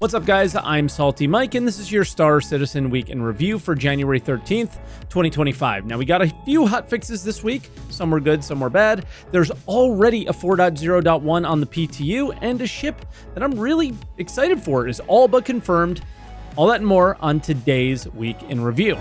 What's up, guys? I'm SaltEMike, and this is your Star Citizen Week in Review for January 13th, 2025. Now, we got a few hotfixes this week. Some were good, some were bad. There's already a 4.0.1 on the PTU, and a ship that I'm really excited for is all but confirmed. All that and more on today's Week in Review.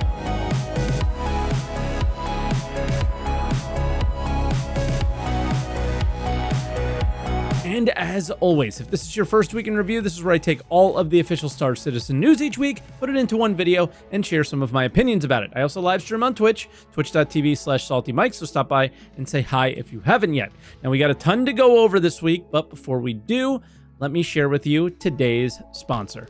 And as always, if this is your first week in review, this is where I take all of the official Star Citizen news each week, put it into one video, and share some of my opinions about it. I also live stream on Twitch, twitch.tv/SaltEMike, so stop by and say hi if you haven't yet. Now, we got a ton to go over this week, but before we do, let me share with you today's sponsor.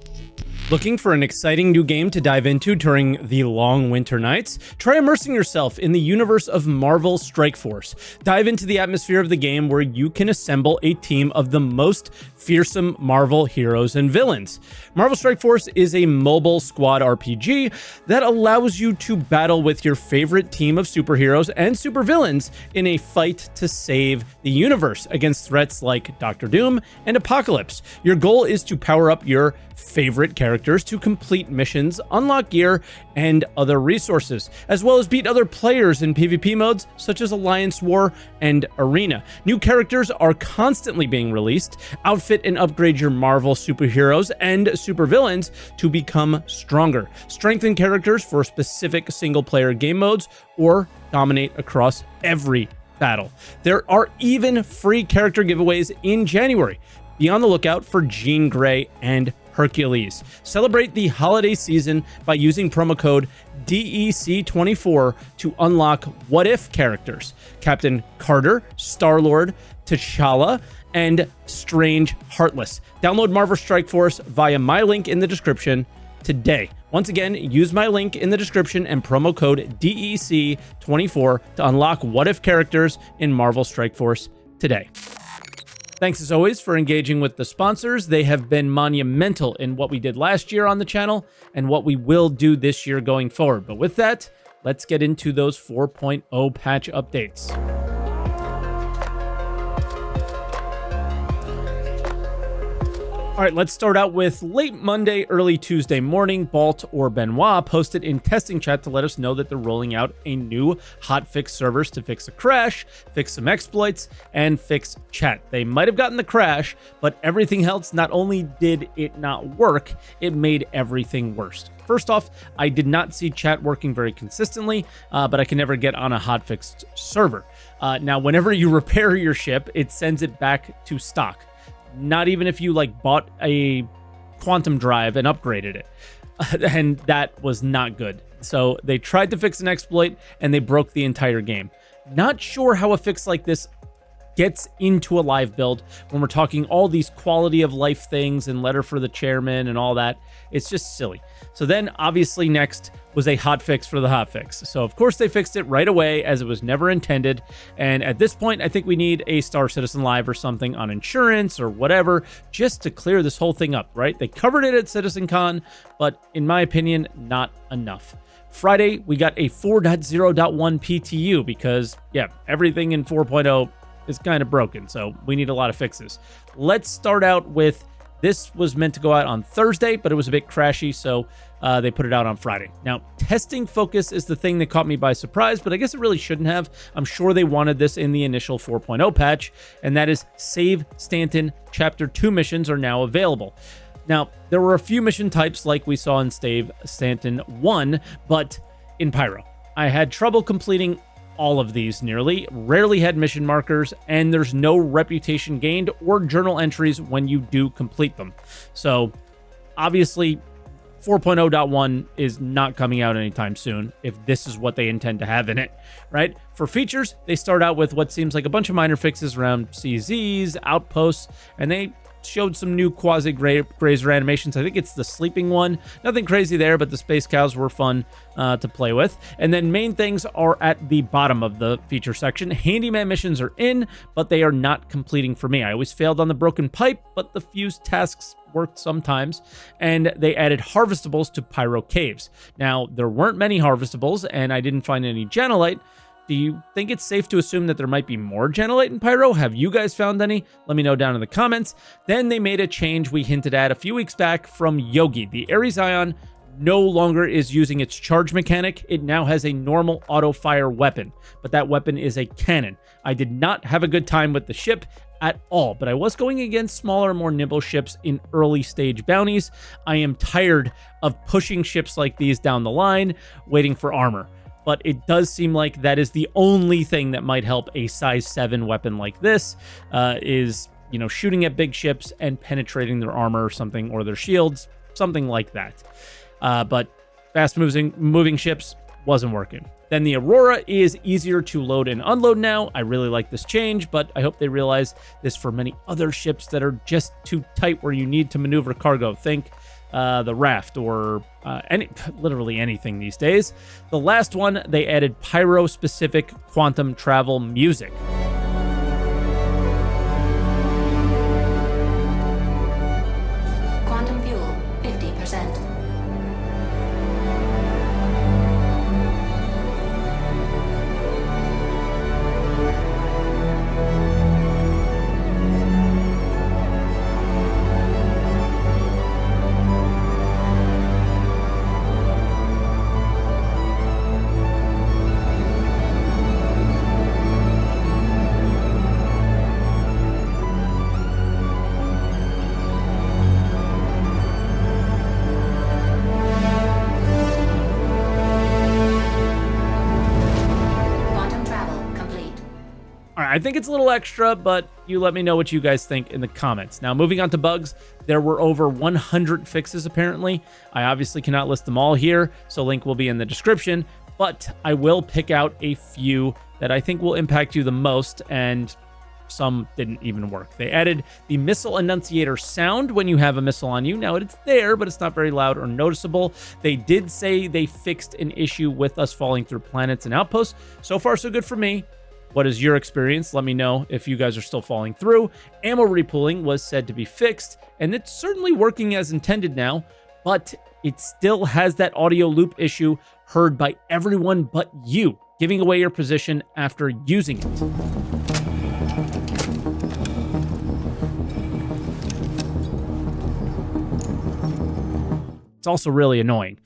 Looking for an exciting new game to dive into during the long winter nights? Try immersing yourself in the universe of Marvel Strike Force. Dive into the atmosphere of the game where you can assemble a team of the most fearsome Marvel heroes and villains. Marvel Strike Force is a mobile squad RPG that allows you to battle with your favorite team of superheroes and supervillains in a fight to save the universe against threats like Doctor Doom and Apocalypse. Your goal is to power up your favorite characters to complete missions, unlock gear, and other resources, as well as beat other players in PvP modes such as Alliance War and Arena. New characters are constantly being released. Outfit and upgrade your Marvel superheroes and supervillains to become stronger. Strengthen characters for specific single-player game modes or dominate across every battle. There are even free character giveaways in January. Be on the lookout for Jean Grey and Hercules. Celebrate the holiday season by using promo code DEC24 to unlock What If characters: Captain Carter, Star-Lord, T'Challa, and Strange Heartless. Download Marvel Strike Force via my link in the description today. Once again, use my link in the description and promo code DEC24 to unlock What If characters in Marvel Strike Force today. Thanks as always for engaging with the sponsors. They have been monumental in what we did last year on the channel and what we will do this year going forward. But with that, let's get into those 4.0 patch updates. All right, let's start out with late Monday, early Tuesday morning. Balt or Benoit posted in testing chat to let us know that they're rolling out a new hotfix servers to fix a crash, fix some exploits, and fix chat. They might have gotten the crash, but everything else, not only did it not work, it made everything worse. First off, I did not see chat working very consistently, but I can never get on a hotfixed server. Now, whenever you repair your ship, it sends it back to stock. Not even if you bought a quantum drive and upgraded it. And that was not good. So they tried to fix an exploit and they broke the entire game. Not sure how a fix like this gets into a live build when we're talking all these quality of life things and letter for the chairman and all that. It's just silly. So then obviously next was a hotfix for the hotfix. So of course they fixed it right away as it was never intended. And at this point, I think we need a Star Citizen Live or something on insurance or whatever, just to clear this whole thing up, right? They covered it at CitizenCon, but in my opinion, not enough. Friday, we got a 4.0.1 PTU because everything in 4.0 is kind of broken. So we need a lot of fixes. Let's start out with, this was meant to go out on Thursday, but it was a bit crashy, so they put it out on Friday. Now, testing focus is the thing that caught me by surprise, but I guess it really shouldn't have. I'm sure they wanted this in the initial 4.0 patch, and that is Save Stanton Chapter 2 missions are now available. Now, there were a few mission types like we saw in Save Stanton 1, but in Pyro. I had trouble completing all of these nearly, rarely had mission markers, and there's no reputation gained or journal entries when you do complete them. So obviously 4.0.1 is not coming out anytime soon if this is what they intend to have in it, right? For features, they start out with what seems like a bunch of minor fixes around CZs, outposts, and they showed some new quasi-grazer animations. I think it's the sleeping one. Nothing crazy there, but the space cows were fun to play with. And then main things are at the bottom of the feature section. Handyman missions are in, but they are not completing for me. I always failed on the broken pipe, but the fuse tasks worked sometimes. And they added harvestables to Pyro Caves. Now, there weren't many harvestables, and I didn't find any Janolite, Do you think it's safe to assume that there might be more Janolite in Pyro? Have you guys found any? Let me know down in the comments. Then they made a change we hinted at a few weeks back from Yogi. The Ares Ion no longer is using its charge mechanic. It now has a normal auto-fire weapon, but that weapon is a cannon. I did not have a good time with the ship at all, but I was going against smaller, more nimble ships in early stage bounties. I am tired of pushing ships like these down the line, waiting for armor. But it does seem like that is the only thing that might help a size 7 weapon like this, is, you know, shooting at big ships and penetrating their armor or something, or their shields, something like that. But fast moving ships wasn't working. Then the Aurora is easier to load and unload now. I really like this change, but I hope they realize this for many other ships that are just too tight where you need to maneuver cargo. Think the Raft or literally anything these days. The last one, they added Pyro-specific quantum travel music. Quantum fuel, 50%. I think it's a little extra, but you let me know what you guys think in the comments. Now, moving on to bugs, there were over 100 fixes apparently. I obviously cannot list them all here, so link will be in the description, but I will pick out a few that I think will impact you the most, and some didn't even work. They added the missile annunciator sound when you have a missile on you. Now, it's there, but it's not very loud or noticeable. They did say they fixed an issue with us falling through planets and outposts. So far, so good for me. What is your experience? Let me know if you guys are still falling through. Ammo repooling was said to be fixed, and it's certainly working as intended now, but it still has that audio loop issue heard by everyone but you, giving away your position after using it. It's also really annoying.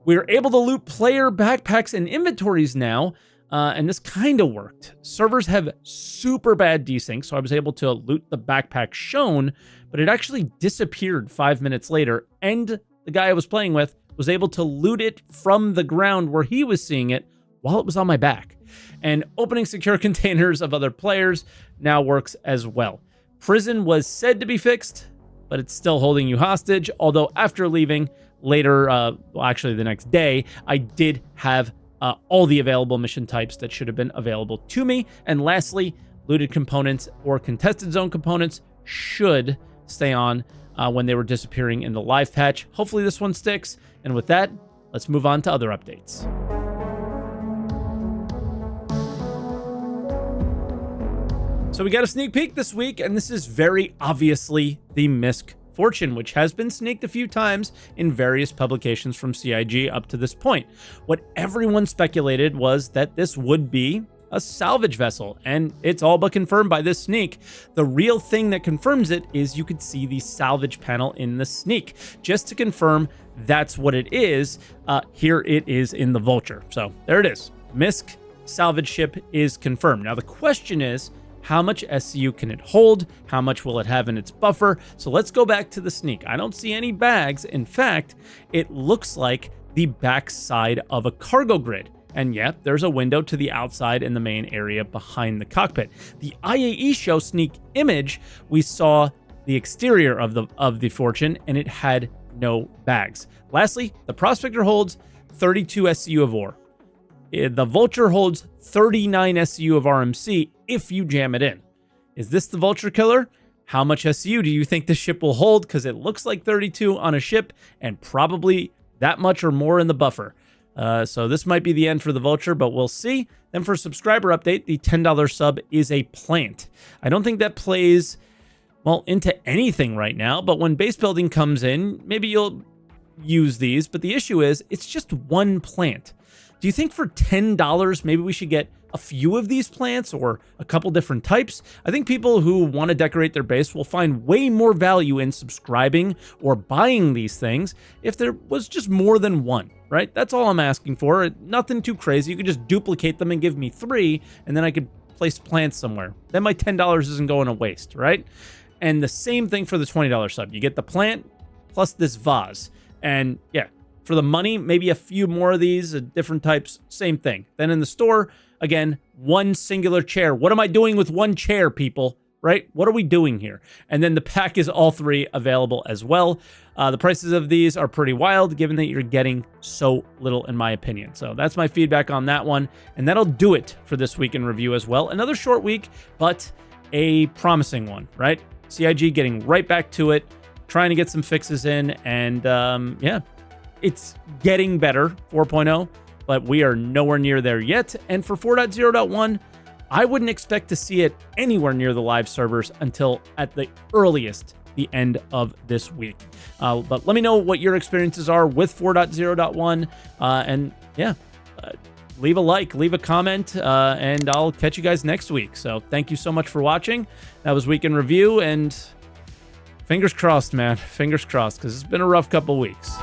We're able to loot player backpacks and inventories now, and this kind of worked. Servers have super bad desync, so I was able to loot the backpack shown, but it actually disappeared 5 minutes later, and the guy I was playing with was able to loot it from the ground where he was seeing it while it was on my back. And opening secure containers of other players now works as well. Prison was said to be fixed, but it's still holding you hostage, although after leaving later, well, actually the next day, I did have all the available mission types that should have been available to me. And lastly, looted components or contested zone components should stay on when they were disappearing in the live patch. Hopefully this one sticks. And with that, let's move on to other updates. So we got a sneak peek this week, and this is very obviously the Misc Fortune, which has been sneaked a few times in various publications from CIG up to this point. What everyone speculated was that this would be a salvage vessel, and it's all but confirmed by this sneak. The real thing that confirms it is you could see the salvage panel in the sneak. Just to confirm that's what it is, here it is in the Vulture. So there it is. Misc salvage ship is confirmed. Now the question is, how much SCU can it hold? How much will it have in its buffer? So let's go back to the sneak. I don't see any bags. In fact, it looks like the backside of a cargo grid. And yet, there's a window to the outside in the main area behind the cockpit. The IAE show sneak image, we saw the exterior of the Fortune, and it had no bags. Lastly, the Prospector holds 32 SCU of ore. The Vulture holds 39 SCU of RMC if you jam it in. Is this the Vulture killer? How much SCU do you think the ship will hold? Because it looks like 32 on a ship and probably that much or more in the buffer. So this might be the end for the Vulture, but we'll see. Then for subscriber update, the $10 sub is a plant. I don't think that plays, well, into anything right now, but when base building comes in, maybe you'll use these. But the issue is, it's just one plant. Do you think for $10, maybe we should get a few of these plants or a couple different types, I think people who want to decorate their base will find way more value in subscribing or buying these things if there was just more than one, right? That's all I'm asking for. Nothing too crazy. You could just duplicate them and give me 3, and then I could place plants somewhere. Then my $10 isn't going to waste, right? And the same thing for the $20 sub. You get the plant plus this vase. And yeah, for the money, maybe a few more of these, different types, same thing. Then in the store, again, one singular chair. What am I doing with one chair, people? Right? What are we doing here? And then the pack is all 3 available as well. The prices of these are pretty wild, given that you're getting so little, in my opinion. So that's my feedback on that one. And that'll do it for this week in review as well. Another short week, but a promising one, right? CIG getting right back to it, trying to get some fixes in, and yeah, it's getting better, 4.0, but we are nowhere near there yet. And for 4.0.1, I wouldn't expect to see it anywhere near the live servers until at the earliest, the end of this week. But let me know what your experiences are with 4.0.1, and yeah, leave a like, leave a comment, and I'll catch you guys next week. So thank you so much for watching. That was Week in Review, and fingers crossed, man. Fingers crossed, because it's been a rough couple weeks.